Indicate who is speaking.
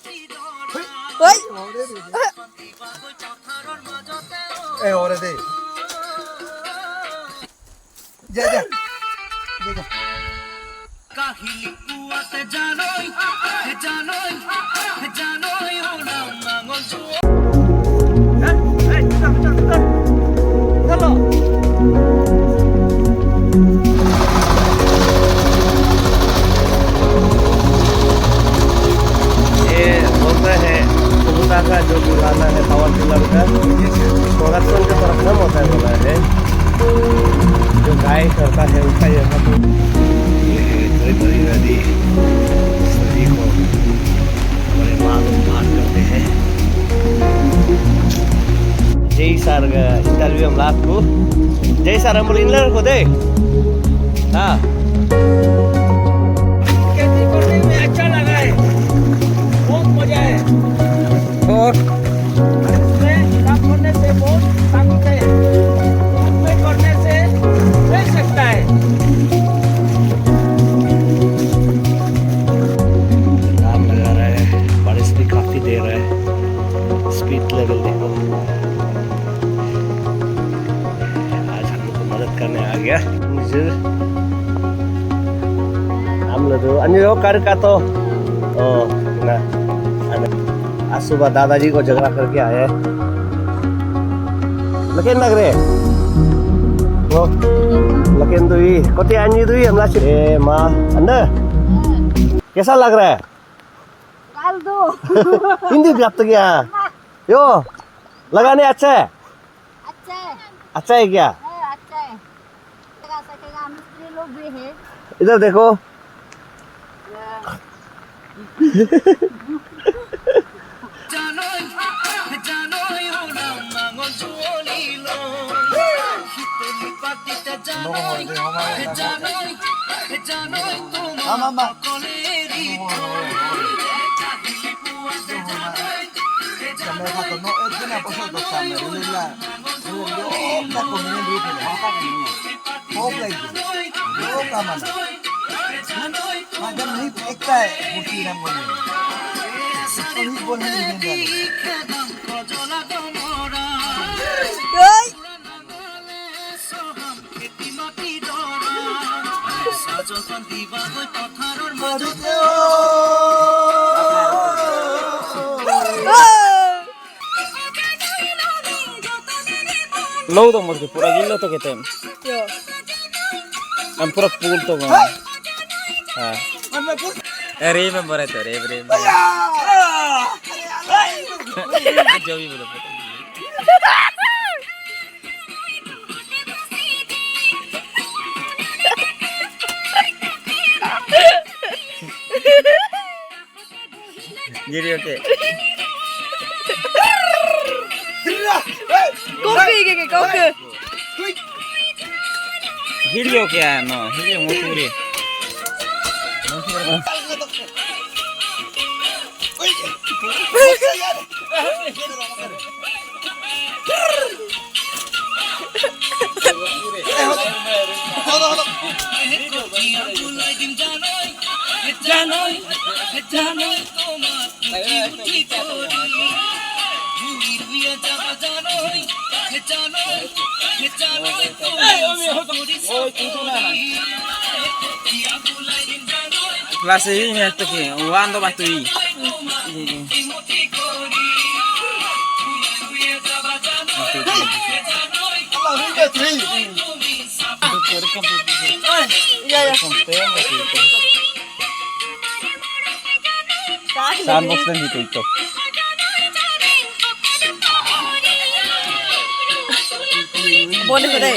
Speaker 1: Ôi.
Speaker 2: Ê hồ đây đi. Dạ dạ. Dạ dạ.
Speaker 3: কাহিলি কুয়াতে জানোই জানোই জানোই ওরা মাঙ্গল চুয়া এই চলো
Speaker 4: ये होता है कबूता का जो बुलाना है पावर टिलर का प्रोडक्शन का तरफ कम होता है बोला है जो गाय करता है उसका यहाँ तो ये है बड़ी बड़ी नदी सभी को हमारे मालूम बात करते हैं जय सर का इंटरव्यू हम लास्ट को जय सर हम बोले इनलर को दे हाँ
Speaker 3: खेती करने में अच्छा लगा है बहुत मजा है
Speaker 2: और
Speaker 3: इसमें काम करने से बहुत ताकत है इसमें करने से रह सकता है
Speaker 4: काम लगा रहा है बारिश भी काफी दे रहा है स्पीड लेवल देखो आज हम लोग को मदद करने आ गया मुझे हम लोग अन्य कर का तो ना आज सुबह दादाजी को झगड़ा करके आए लेकिन लग रहे वो लेकिन दुई कोती अन्य दुई हमला ए माँ अंदर कैसा लग रहा है
Speaker 1: Caldo.
Speaker 4: हिंदी व्याप्त क्या यो लगाने अच्छा है
Speaker 1: अच्छा है
Speaker 4: अच्छा है क्या
Speaker 1: अच्छा है लगा सकेगा मिस्त्री लोग भी है
Speaker 4: इधर देखो
Speaker 3: জানোই জানোই ওরা মাঙ্গল চুয়ালিল শীতলি পাতিতে জানোই জানোই জানোই
Speaker 2: Mama.
Speaker 3: তোমার কলেরি কাহিলি কুয়াতে জানোই
Speaker 2: Kami satu no itu na po sa to sa me. Nila. Nila na ko ni dito na. Hope like this. Yo kama na. Madam nahi ekta hai murti na bole. Ito hi bol nahi din
Speaker 3: খেদাম কজলা গমরা
Speaker 1: Ôi.
Speaker 3: Soham খেতি মাটি দরা সাজকান দিবাগৈ পথাৰৰ মাজত
Speaker 5: Lâu tao một cái pura gilo to ketem.
Speaker 1: Yo.
Speaker 5: Am pura pool to gong. Ha. Remember it, remember. जो भी बोलो पता गिरी okay
Speaker 1: Koke ke koke.
Speaker 5: गिरी okay है ना गिरी मोटूरी
Speaker 3: জানোই জানোই তোমার কি করি ভুলি রুইয়া যাবা জানোই জানোই জানোই তোমার করি
Speaker 5: Kelas ini itu ki, uang tuh batu ini.
Speaker 2: Allah ringa tri.
Speaker 1: Iya ya.
Speaker 5: Saan box lang dito ito.
Speaker 1: Boleh boleh.